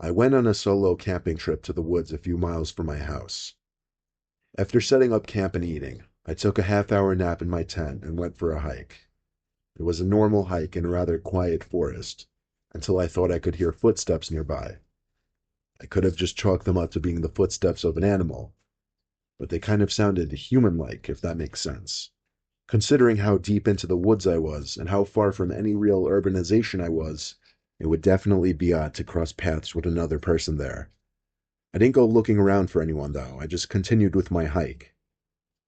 I went on a solo camping trip to the woods a few miles from my house. After setting up camp and eating, I took a half-hour nap in my tent and went for a hike. It was a normal hike in a rather quiet forest, until I thought I could hear footsteps nearby. I could have just chalked them up to being the footsteps of an animal, but they kind of sounded human-like, if that makes sense. Considering how deep into the woods I was and how far from any real urbanization I was, it would definitely be odd to cross paths with another person there. I didn't go looking around for anyone, though. I just continued with my hike.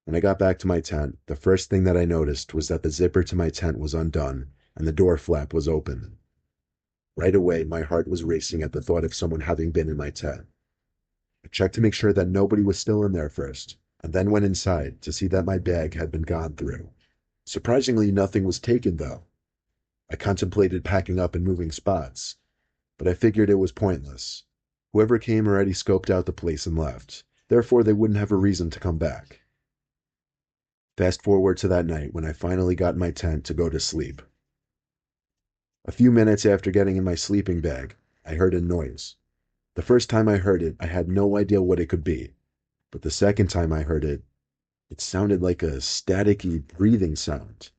When I got back to my tent, the first thing that I noticed was that the zipper to my tent was undone and the door flap was open. Right away, my heart was racing at the thought of someone having been in my tent. I checked to make sure that nobody was still in there first, and then went inside to see that my bag had been gone through. Surprisingly, nothing was taken, though. I contemplated packing up and moving spots, but I figured it was pointless. Whoever came already scoped out the place and left, therefore they wouldn't have a reason to come back. Fast forward to that night when I finally got in my tent to go to sleep. A few minutes after getting in my sleeping bag, I heard a noise. The first time I heard it, I had no idea what it could be, but the second time I heard it, it sounded like a staticky breathing sound.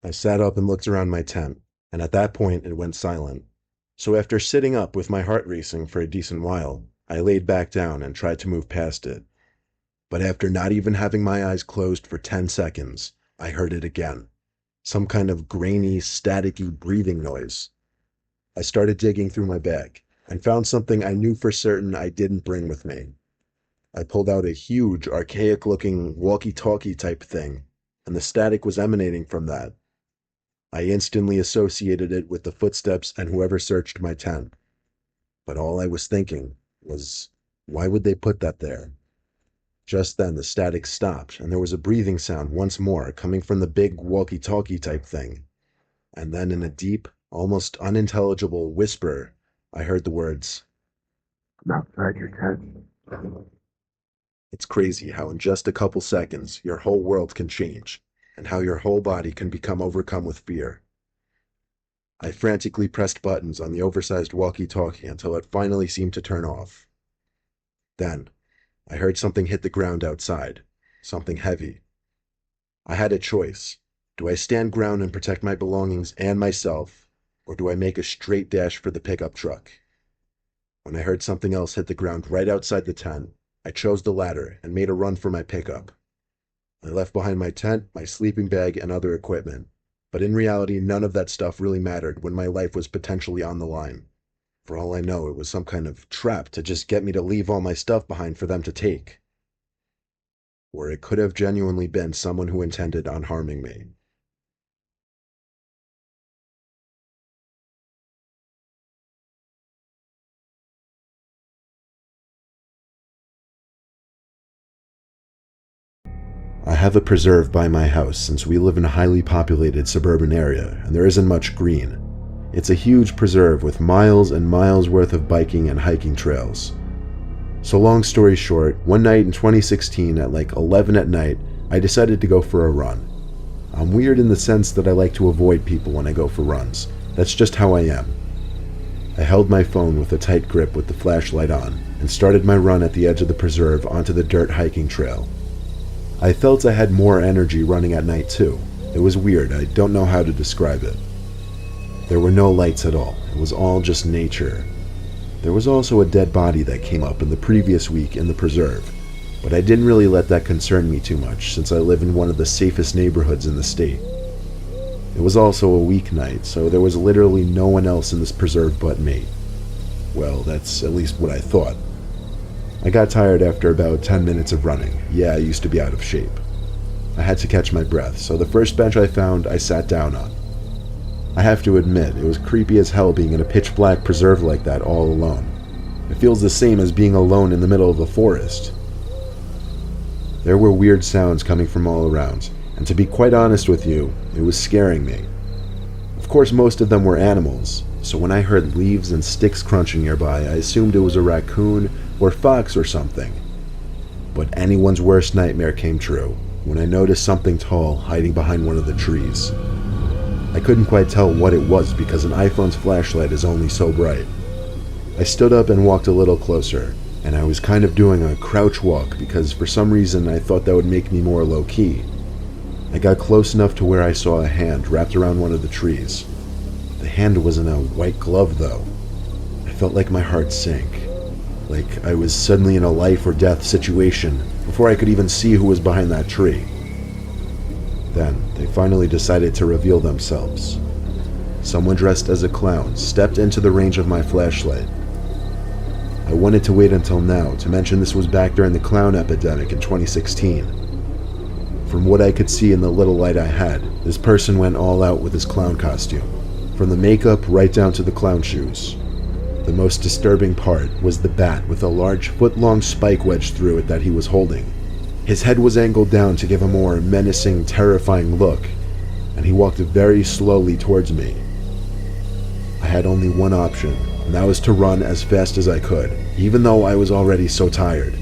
I sat up and looked around my tent, and at that point it went silent. So after sitting up with my heart racing for a decent while, I laid back down and tried to move past it. But after not even having my eyes closed for 10 seconds, I heard it again. Some kind of grainy, staticky breathing noise. I started digging through my bag and found something I knew for certain I didn't bring with me. I pulled out a huge, archaic-looking walkie-talkie type thing, and the static was emanating from that. I instantly associated it with the footsteps and whoever searched my tent. But all I was thinking was, why would they put that there? Just then the static stopped, and there was a breathing sound once more coming from the big walkie-talkie type thing. And then in a deep, almost unintelligible whisper, I heard the words, "I'm outside your tent." It's crazy how in just a couple seconds your whole world can change, and how your whole body can become overcome with fear. I frantically pressed buttons on the oversized walkie-talkie until it finally seemed to turn off. Then, I heard something hit the ground outside, something heavy. I had a choice. Do I stand ground and protect my belongings and myself, or do I make a straight dash for the pickup truck? When I heard something else hit the ground right outside the tent, I chose the latter and made a run for my pickup. I left behind my tent, my sleeping bag, and other equipment, but in reality none of that stuff really mattered when my life was potentially on the line. For all I know, it was some kind of trap to just get me to leave all my stuff behind for them to take. Or it could have genuinely been someone who intended on harming me. I have a preserve by my house since we live in a highly populated suburban area and there isn't much green. It's a huge preserve with miles and miles worth of biking and hiking trails. So long story short, one night in 2016 at like 11 at night, I decided to go for a run. I'm weird in the sense that I like to avoid people when I go for runs. That's just how I am. I held my phone with a tight grip with the flashlight on and started my run at the edge of the preserve onto the dirt hiking trail. I felt I had more energy running at night too. It was weird, I don't know how to describe it. There were no lights at all, it was all just nature. There was also a dead body that came up in the previous week in the preserve, but I didn't really let that concern me too much since I live in one of the safest neighborhoods in the state. It was also a weeknight, so there was literally no one else in this preserve but me. Well, that's at least what I thought. I got tired after about 10 minutes of running. Yeah, I used to be out of shape. I had to catch my breath, so the first bench I found, I sat down on. I have to admit, it was creepy as hell being in a pitch-black preserve like that all alone. It feels the same as being alone in the middle of a forest. There were weird sounds coming from all around, and to be quite honest with you, it was scaring me. Of course, most of them were animals, so when I heard leaves and sticks crunching nearby, I assumed it was a raccoon or fox or something. But anyone's worst nightmare came true when I noticed something tall hiding behind one of the trees. I couldn't quite tell what it was because an iPhone's flashlight is only so bright. I stood up and walked a little closer, and I was kind of doing a crouch walk because for some reason I thought that would make me more low-key. I got close enough to where I saw a hand wrapped around one of the trees. The hand was in a white glove though. I felt like my heart sank, like I was suddenly in a life or death situation before I could even see who was behind that tree. Then they finally decided to reveal themselves. Someone dressed as a clown stepped into the range of my flashlight. I wanted to wait until now to mention this was back during the clown epidemic in 2016. From what I could see in the little light I had, this person went all out with his clown costume, from the makeup right down to the clown shoes. The most disturbing part was the bat with a large foot-long spike wedged through it that he was holding. His head was angled down to give a more menacing, terrifying look, and he walked very slowly towards me. I had only one option, and that was to run as fast as I could, even though I was already so tired.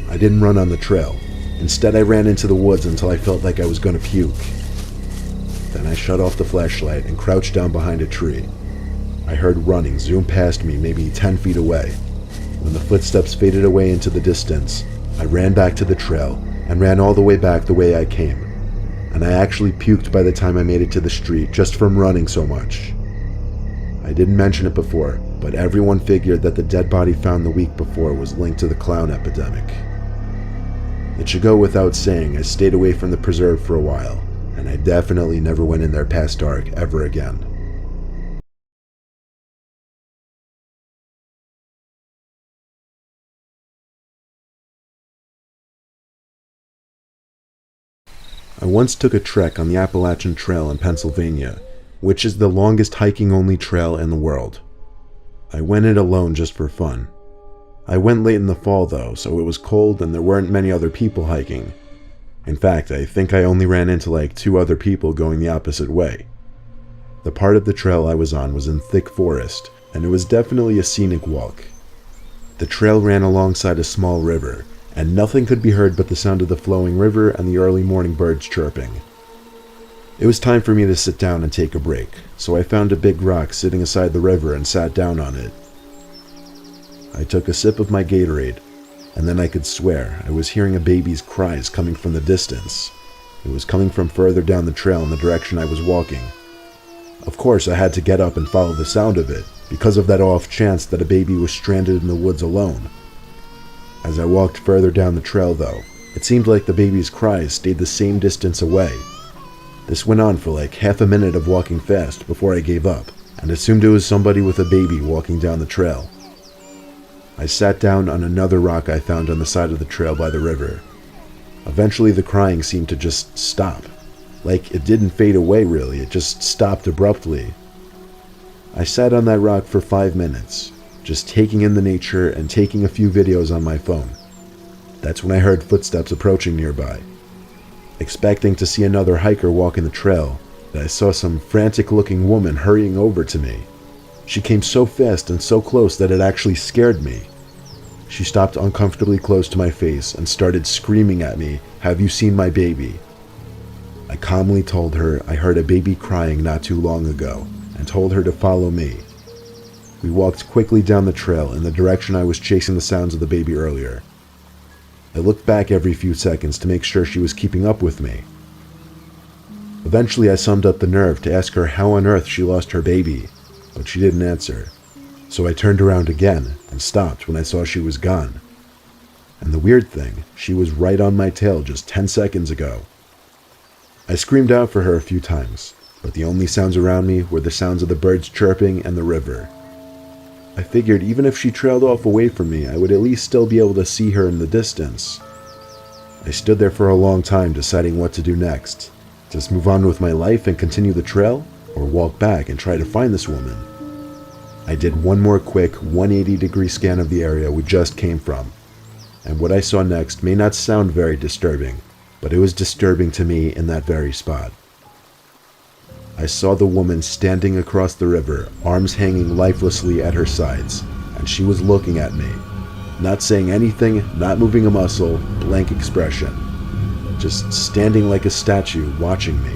I didn't run on the trail. Instead, I ran into the woods until I felt like I was going to puke. Then I shut off the flashlight and crouched down behind a tree. I heard running zoom past me maybe 10 feet away. When the footsteps faded away into the distance, I ran back to the trail and ran all the way back the way I came. And I actually puked by the time I made it to the street just from running so much. I didn't mention it before, but everyone figured that the dead body found the week before was linked to the clown epidemic. It should go without saying I stayed away from the preserve for a while, and I definitely never went in there past dark ever again. I once took a trek on the Appalachian Trail in Pennsylvania, which is the longest hiking-only trail in the world. I went it alone just for fun. I went late in the fall though, so it was cold and there weren't many other people hiking. In fact, I think I only ran into like 2 other people going the opposite way. The part of the trail I was on was in thick forest, and it was definitely a scenic walk. The trail ran alongside a small river, and nothing could be heard but the sound of the flowing river and the early morning birds chirping. It was time for me to sit down and take a break, so I found a big rock sitting aside the river and sat down on it. I took a sip of my Gatorade, and then I could swear I was hearing a baby's cries coming from the distance. It was coming from further down the trail in the direction I was walking. Of course, I had to get up and follow the sound of it, because of that off chance that a baby was stranded in the woods alone. As I walked further down the trail though, it seemed like the baby's cries stayed the same distance away. This went on for like half a minute of walking fast before I gave up, and assumed it was somebody with a baby walking down the trail. I sat down on another rock I found on the side of the trail by the river. Eventually the crying seemed to just stop. Like it didn't fade away really, it just stopped abruptly. I sat on that rock for 5 minutes, just taking in the nature and taking a few videos on my phone. That's when I heard footsteps approaching nearby. Expecting to see another hiker walking the trail, I saw some frantic-looking woman hurrying over to me. She came so fast and so close that it actually scared me. She stopped uncomfortably close to my face and started screaming at me, "Have you seen my baby?" I calmly told her I heard a baby crying not too long ago, and told her to follow me. We walked quickly down the trail in the direction I was chasing the sounds of the baby earlier. I looked back every few seconds to make sure she was keeping up with me. Eventually I summoned up the nerve to ask her how on earth she lost her baby, but she didn't answer. So I turned around again and stopped when I saw she was gone. And the weird thing, she was right on my tail just 10 seconds ago. I screamed out for her a few times, but the only sounds around me were the sounds of the birds chirping and the river. I figured even if she trailed off away from me, I would at least still be able to see her in the distance. I stood there for a long time deciding what to do next. Just move on with my life and continue the trail, or walk back and try to find this woman. I did one more quick 180-degree scan of the area we just came from, and what I saw next may not sound very disturbing, but it was disturbing to me in that very spot. I saw the woman standing across the river, arms hanging lifelessly at her sides, and she was looking at me. Not saying anything, not moving a muscle, blank expression. Just standing like a statue, watching me.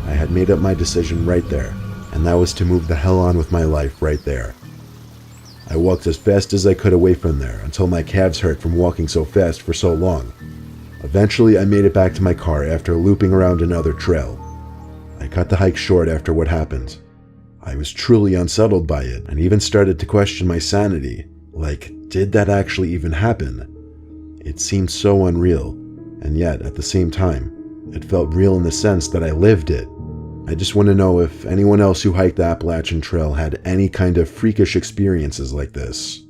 I had made up my decision right there, and that was to move the hell on with my life right there. I walked as fast as I could away from there until my calves hurt from walking so fast for so long. Eventually, I made it back to my car after looping around another trail. I cut the hike short after what happened. I was truly unsettled by it and even started to question my sanity. Like, did that actually even happen? It seemed so unreal, and yet, at the same time, it felt real in the sense that I lived it. I just want to know if anyone else who hiked the Appalachian Trail had any kind of freakish experiences like this.